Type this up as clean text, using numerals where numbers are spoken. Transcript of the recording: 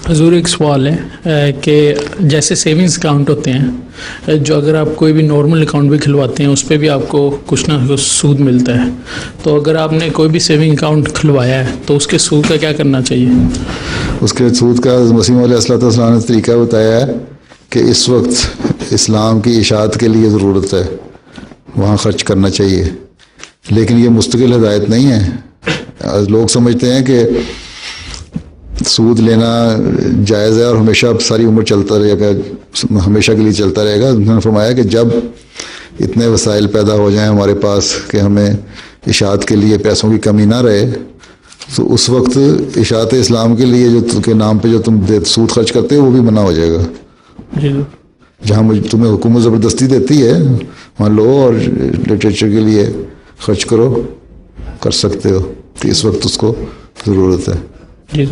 حضور ایک سوال ہے کہ جیسے سیونگز اکاؤنٹ ہوتے ہیں جو اگر آپ کوئی بھی نارمل اکاؤنٹ بھی کھلواتے ہیں اس پہ بھی آپ کو کچھ نہ کچھ سود ملتا ہے، تو اگر آپ نے کوئی بھی سیونگ اکاؤنٹ کھلوایا ہے تو اس کے سود کا کیا کرنا چاہیے؟ اس کے سود کا مسیح علیہ السلام نے طریقہ بتایا ہے کہ اس وقت اسلام کی اشاعت کے لیے ضرورت ہے، وہاں خرچ کرنا چاہیے، لیکن یہ مستقل ہدایت نہیں ہے۔ لوگ سمجھتے ہیں کہ سود لینا جائز ہے اور ہمیشہ ساری عمر چلتا رہے گا، ہمیشہ کے لیے چلتا رہے گا۔ انہوں نے فرمایا کہ جب اتنے وسائل پیدا ہو جائیں ہمارے پاس کہ ہمیں اشاعت کے لیے پیسوں کی کمی نہ رہے، تو اس وقت اشاعت اسلام کے لیے جو کے نام پہ جو تم سود خرچ کرتے ہو وہ بھی منع ہو جائے گا۔ جی جہاں تمہیں حکومت زبردستی دیتی ہے وہاں لو اور لٹریچر کے لیے خرچ کرو، کر سکتے ہو، کہ اس وقت اس کو ضرورت ہے۔ جی